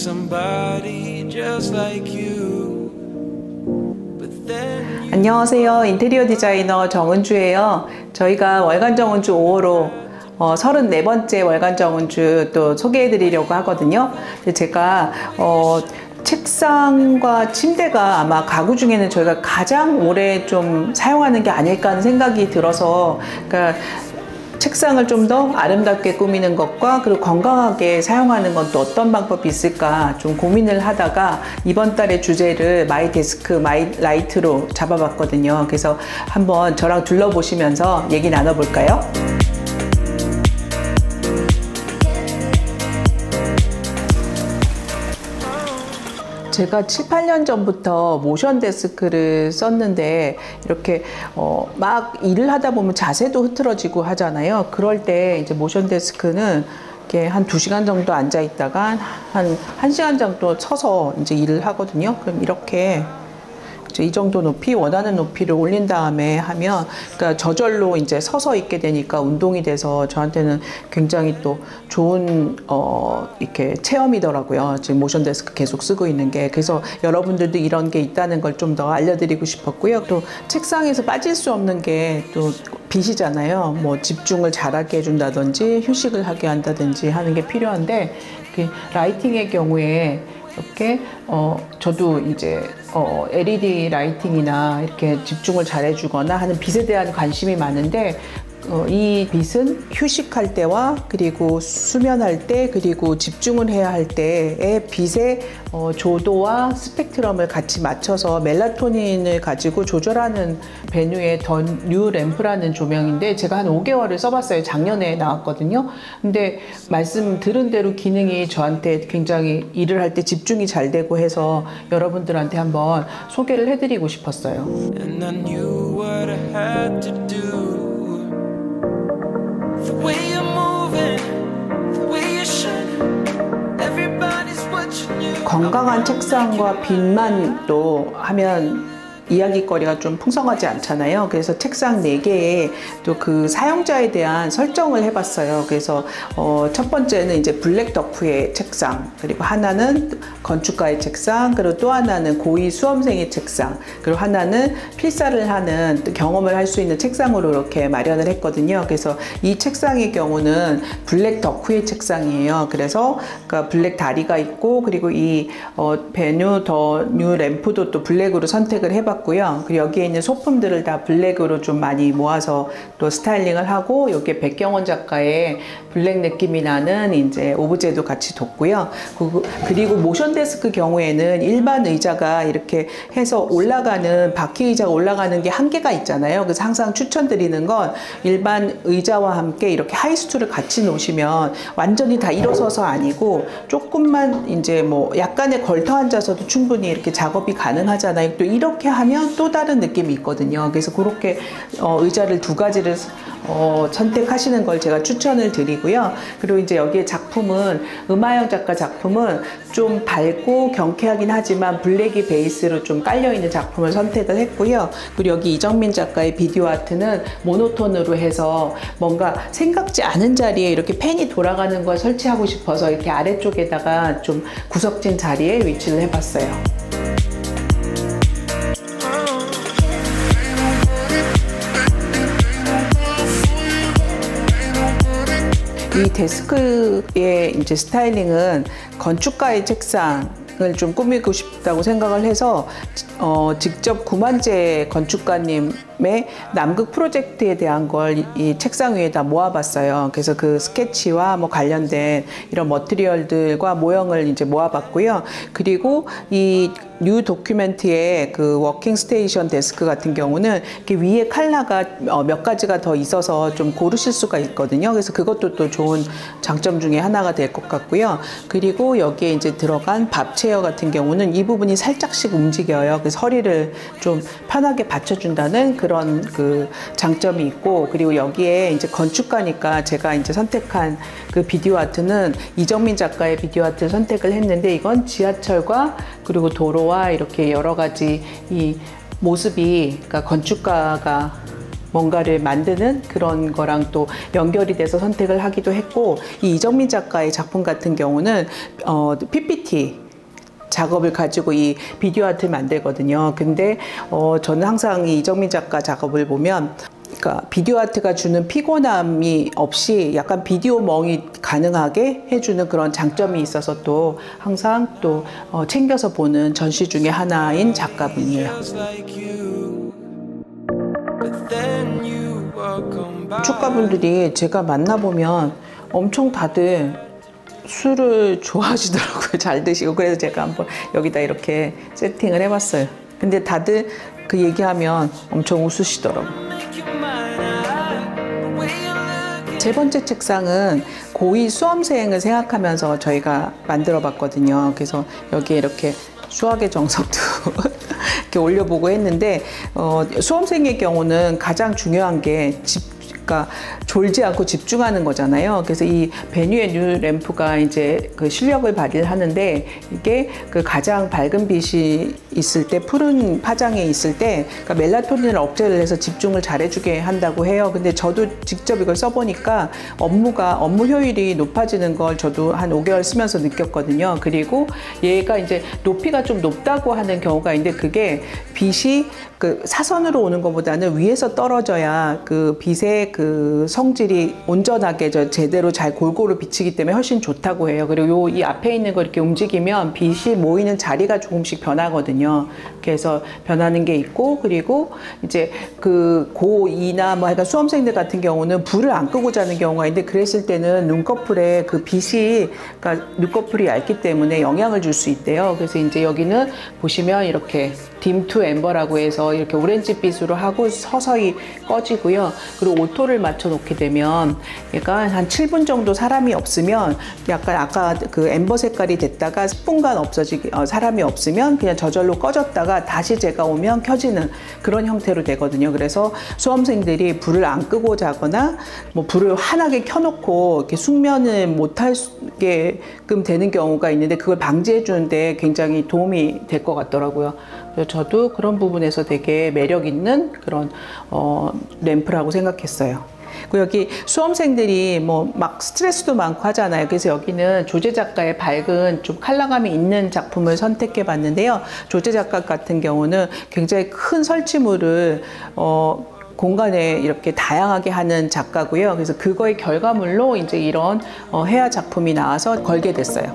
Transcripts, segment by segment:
somebody just like you. But then 안녕하세요. 인테리어 디자이너 정은주예요. 저희가 월간 정은주 5호로 34번째 월간 정은주 또 소개해 드리려고 하거든요. 근데 제가 책상과 침대가 아마 가구 중에는 저희가 가장 오래 좀 사용하는 게 아닐까 하는 생각이 들어서, 그러니까 책상을 좀 더 아름답게 꾸미는 것과 그리고 건강하게 사용하는 건 또 어떤 방법이 있을까 좀 고민을 하다가 이번 달의 주제를 마이 데스크 마이 라이트로 잡아봤거든요. 그래서 한번 저랑 둘러보시면서 얘기 나눠볼까요? 제가 7, 8년 전부터 모션 데스크를 썼는데, 이렇게 막 일을 하다 보면 자세도 흐트러지고 하잖아요. 그럴 때 이제 모션 데스크는 이렇게 한 2시간 정도 앉아 있다가 한 1시간 정도 서서 이제 일을 하거든요. 그럼 이렇게 이 정도 높이, 원하는 높이를 올린 다음에 하면, 그러니까 저절로 이제 서서 있게 되니까 운동이 돼서 저한테는 굉장히 또 좋은 이렇게 체험이더라고요. 지금 모션 데스크 계속 쓰고 있는 게. 그래서 여러분들도 이런 게 있다는 걸 좀 더 알려드리고 싶었고요. 또 책상에서 빠질 수 없는 게 또 빛이잖아요. 뭐 집중을 잘하게 해준다든지 휴식을 하게 한다든지 하는 게 필요한데, 라이팅의 경우에 이렇게 저도 이제 LED 라이팅이나 이렇게 집중을 잘해주거나 하는 빛에 대한 관심이 많은데, 이 빛은 휴식할 때와 그리고 수면할 때 그리고 집중을 해야 할 때의 빛의 조도와 스펙트럼을 같이 맞춰서 멜라토닌을 가지고 조절하는 베뉴의 더 뉴 램프라는 조명인데, 제가 한 5개월을 써봤어요. 작년에 나왔거든요. 근데 말씀 들은 대로 기능이 저한테 굉장히 일을 할 때 집중이 잘 되고 해서 여러분들한테 한번 소개를 해드리고 싶었어요. and I knew what I had to do. The way you're moving, the way you're shining, everybody's watching you. 건강한 책상과 빛만 또 하면 이야기거리가 좀 풍성하지 않잖아요. 그래서 책상 4개에 또 그 사용자에 대한 설정을 해봤어요. 그래서 첫 번째는 이제 블랙 덕후의 책상, 그리고 하나는 건축가의 책상, 그리고 또 하나는 고위 수험생의 책상, 그리고 하나는 필사를 하는 또 경험을 할 수 있는 책상으로 이렇게 마련을 했거든요. 그래서 이 책상의 경우는 블랙 덕후의 책상이에요. 그래서 그러니까 블랙 다리가 있고, 그리고 이 베뉴 더 뉴 램프도 또 블랙으로 선택을 해봤고, 그리고 여기에 있는 소품들을 다 블랙으로 좀 많이 모아서 또 스타일링을 하고, 여기에 백경원 작가의 블랙 느낌이 나는 이제 오브제도 같이 뒀고요. 그리고 모션 데스크 경우에는 일반 의자가 이렇게 해서 올라가는, 바퀴 의자가 올라가는 게 한계가 있잖아요. 그래서 항상 추천드리는 건 일반 의자와 함께 이렇게 하이스툴을 같이 놓으시면 완전히 다 일어서서 아니고 조금만 이제 뭐 약간의 걸터 앉아서도 충분히 이렇게 작업이 가능하잖아요. 또 이렇게 하면 또 다른 느낌이 있거든요. 그래서 그렇게 의자를 2가지를 선택하시는 걸 제가 추천을 드리고요. 그리고 이제 여기에 작품은, 음하영 작가 작품은 좀 밝고 경쾌하긴 하지만 블랙이 베이스로 좀 깔려있는 작품을 선택을 했고요. 그리고 여기 이정민 작가의 비디오 아트는 모노톤으로 해서 뭔가 생각지 않은 자리에 이렇게 펜이 돌아가는 걸 설치하고 싶어서 이렇게 아래쪽에다가 좀 구석진 자리에 위치를 해봤어요. 이 데스크의 이제 스타일링은 건축가의 책상을 좀 꾸미고 싶다고 생각을 해서 직접 구만재 건축가님의 남극 프로젝트에 대한 걸 이 책상 위에다 모아봤어요. 그래서 그 스케치와 뭐 관련된 이런 머티리얼들과 모형을 이제 모아봤고요. 그리고 이 뉴 도큐멘트의 그 워킹 스테이션 데스크 같은 경우는 이렇게 위에 컬러가 몇 가지가 더 있어서 좀 고르실 수가 있거든요. 그래서 그것도 또 좋은 장점 중에 하나가 될 것 같고요. 그리고 여기에 이제 들어간 밥 체어 같은 경우는 이 부분이 살짝씩 움직여요. 그래서 허리를 좀 편하게 받쳐준다는 그런 그 장점이 있고, 그리고 여기에 이제 건축가니까 제가 이제 선택한 그 비디오 아트는 이정민 작가의 비디오 아트를 선택을 했는데, 이건 지하철과 그리고 도로와 이렇게 여러 가지 이 모습이, 그러니까 건축가가 뭔가를 만드는 그런 거랑 또 연결이 돼서 선택을 하기도 했고, 이 이정민 작가의 작품 같은 경우는 PPT 작업을 가지고 이 비디오 아트를 만들거든요. 근데 저는 항상 이 이정민 작가 작업을 보면, 그러니까 비디오 아트가 주는 피곤함이 없이 약간 비디오 멍이 가능하게 해주는 그런 장점이 있어서 또 항상 또 챙겨서 보는 전시 중에 하나인 작가분이에요. 축가분들이 제가 만나보면 엄청 다들 술을 좋아하시더라고요. 잘 드시고. 그래서 제가 한번 여기다 이렇게 세팅을 해봤어요. 근데 다들 그 얘기하면 엄청 웃으시더라고요. 세 번째 책상은 고2 수험생을 생각하면서 저희가 만들어 봤거든요. 그래서 여기에 이렇게 수학의 정석도 이렇게 올려보고 했는데, 수험생의 경우는 가장 중요한 게 그러니까 졸지 않고 집중하는 거잖아요. 그래서 이 베뉴의 뉴 램프가 이제 그 실력을 발휘를 하는데, 이게 그 가장 밝은 빛이 있을 때, 푸른 파장에 있을 때, 그러니까 멜라토닌을 억제를 해서 집중을 잘해주게 한다고 해요. 근데 저도 직접 이걸 써보니까 업무 효율이 높아지는 걸 저도 한 5개월 쓰면서 느꼈거든요. 그리고 얘가 이제 높이가 좀 높다고 하는 경우가 있는데, 그게 빛이 그 사선으로 오는 것보다는 위에서 떨어져야 그 빛의 그 성질이 온전하게 제대로 잘 골고루 비치기 때문에 훨씬 좋다고 해요. 그리고 이 앞에 있는 거 이렇게 움직이면 빛이 모이는 자리가 조금씩 변하거든요. 그래서 변하는 게 있고, 그리고 이제 그 고2나 뭐 약간 수험생들 같은 경우는 불을 안 끄고 자는 경우가 있는데, 그랬을 때는 눈꺼풀에 그 빛이, 그러니까 눈꺼풀이 얇기 때문에 영향을 줄 수 있대요. 그래서 이제 여기는 보시면 이렇게 dim to amber라고 해서 이렇게 오렌지빛으로 하고 서서히 꺼지고요. 그리고 오토를 맞춰 놓게 되면 얘가 한 7분 정도 사람이 없으면, 약간 아까 그 엠버 색깔이 됐다가 10분간 사람이 없으면 그냥 저절로 꺼졌다가 다시 제가 오면 켜지는 그런 형태로 되거든요. 그래서 수험생들이 불을 안 끄고 자거나 뭐 불을 환하게 켜놓고 이렇게 숙면을 못하게끔 되는 경우가 있는데, 그걸 방지해 주는데 굉장히 도움이 될 것 같더라고요. 그래서 저도 그런 부분에서 되게 매력 있는 그런 램프라고 생각했어요. 그리고 여기 수험생들이 뭐 막 스트레스도 많고 하잖아요. 그래서 여기는 조제 작가의 밝은 좀 컬러감이 있는 작품을 선택해 봤는데요. 조제 작가 같은 경우는 굉장히 큰 설치물을 공간에 이렇게 다양하게 하는 작가고요. 그래서 그거의 결과물로 이제 이런 해야 작품이 나와서 걸게 됐어요.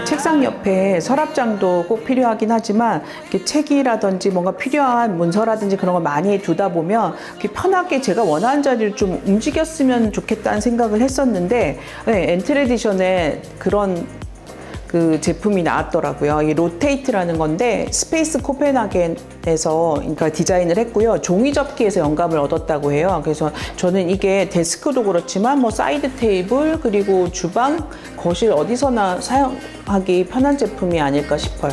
책상 옆에 서랍장도 꼭 필요하긴 하지만, 이렇게 책이라든지 뭔가 필요한 문서라든지 그런 걸 많이 두다 보면 이렇게 편하게 제가 원하는 자리를 좀 움직였으면 좋겠다는 생각을 했었는데, 네, 엔트레디션에 그런 그 제품이 나왔더라고요. 이 로테이트라는 건데 스페이스 코펜하겐에서 그러니까 디자인을 했고요. 종이 접기에서 영감을 얻었다고 해요. 그래서 저는 이게 데스크도 그렇지만 뭐 사이드 테이블, 그리고 주방, 거실 어디서나 사용하기 편한 제품이 아닐까 싶어요.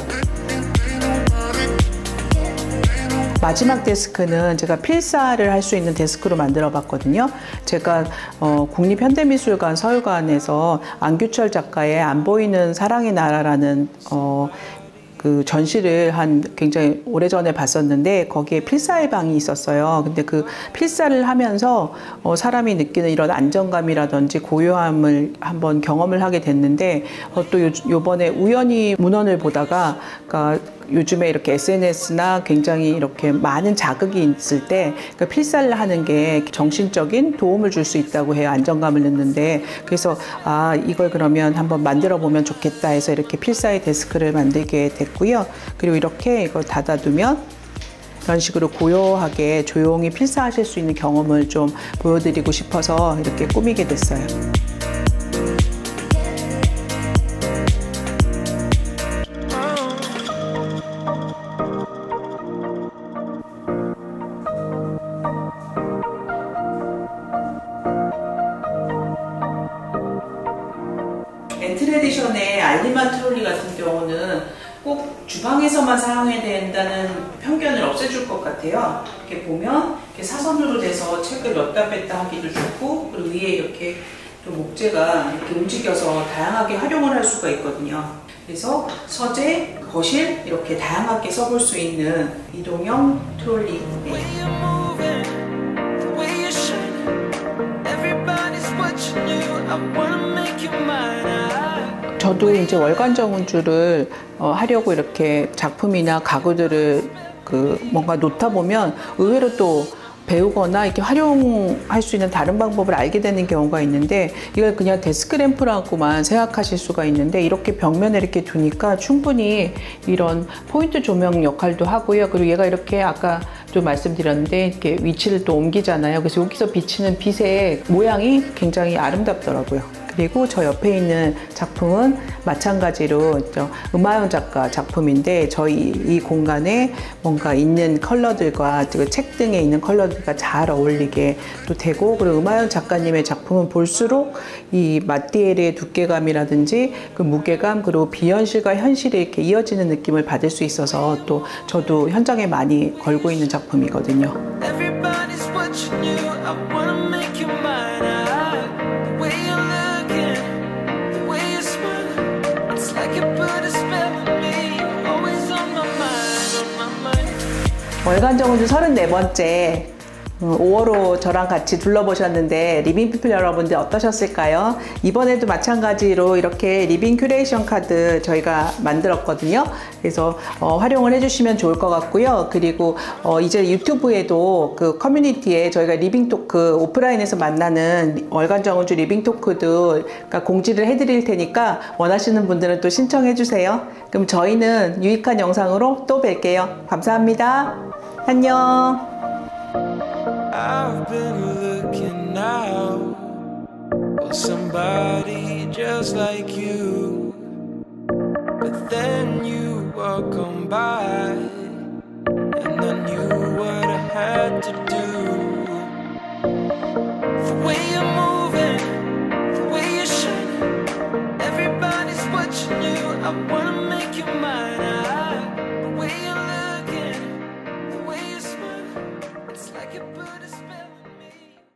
마지막 데스크는 제가 필사를 할 수 있는 데스크로 만들어 봤거든요. 제가 국립현대미술관 서울관에서 안규철 작가의 안 보이는 사랑의 나라라는 그 전시를 한 굉장히 오래전에 봤었는데, 거기에 필사의 방이 있었어요. 근데 그 필사를 하면서 사람이 느끼는 이런 안정감이라든지 고요함을 한번 경험을 하게 됐는데, 또 요번에 우연히 문헌을 보다가, 그러니까 요즘에 이렇게 SNS나 굉장히 이렇게 많은 자극이 있을 때 그 필사를 하는 게 정신적인 도움을 줄 수 있다고 해요. 안정감을 넣는데. 그래서 이걸 그러면 한번 만들어 보면 좋겠다 해서 이렇게 필사의 데스크를 만들게 됐고요. 그리고 이렇게 이걸 닫아두면 이런 식으로 고요하게 조용히 필사하실 수 있는 경험을 좀 보여드리고 싶어서 이렇게 꾸미게 됐어요. 엔트레디션의 알리만 트롤리 같은 경우는 꼭 주방에서만 사용해야 된다는 편견을 없애줄 것 같아요. 이렇게 보면 이렇게 사선으로 돼서 책을 넣다 뺐다 하기도 좋고, 그리고 위에 이렇게 또 목재가 이렇게 움직여서 다양하게 활용을 할 수가 있거든요. 그래서 서재, 거실 이렇게 다양하게 써볼 수 있는 이동형 트롤리. 네. way you're moving, the way you shine. Everybody's watching you. I wanna make you mine. 저도 이제 월간 정운주를 하려고 이렇게 작품이나 가구들을 뭔가 놓다 보면 의외로 또 배우거나 이렇게 활용할 수 있는 다른 방법을 알게 되는 경우가 있는데, 이걸 그냥 데스크 램프라고만 생각하실 수가 있는데, 이렇게 벽면에 이렇게 두니까 충분히 이런 포인트 조명 역할도 하고요. 그리고 얘가 이렇게 아까 좀 말씀드렸는데 이렇게 위치를 또 옮기잖아요. 그래서 여기서 비치는 빛의 모양이 굉장히 아름답더라고요. 그리고 저 옆에 있는 작품은 마찬가지로 음하영 작가 작품인데, 저희 이 공간에 뭔가 있는 컬러들과 책 등에 있는 컬러들과 잘 어울리게 또 되고, 그리고 음하영 작가님의 작품은 볼수록 이 마티엘의 두께감이라든지 그 무게감, 그리고 비현실과 현실이 이렇게 이어지는 느낌을 받을 수 있어서 또 저도 현장에 많이 걸고 있는 작품이거든요. Everybody's watching you. I wanna make you mine. The way you looking, the way you smile. It's like you put a spell on me. You're always on my mind, on my mind. 월간 정운주 34번째 5월호 저랑 같이 둘러보셨는데 리빙피플 여러분들 어떠셨을까요? 이번에도 마찬가지로 이렇게 리빙 큐레이션 카드 저희가 만들었거든요. 그래서 활용을 해주시면 좋을 것 같고요. 그리고 이제 유튜브에도 그 커뮤니티에 저희가 리빙 토크 오프라인에서 만나는 월간 정운주 리빙 토크도 공지를 해드릴 테니까 원하시는 분들은 또 신청해 주세요. 그럼 저희는 유익한 영상으로 또 뵐게요. 감사합니다. 안녕. I've been looking out for somebody just like you, but then you walk on by and I knew what I had to do. The way you're moving, the way you shine, everybody's watching you. I wanna make you mine.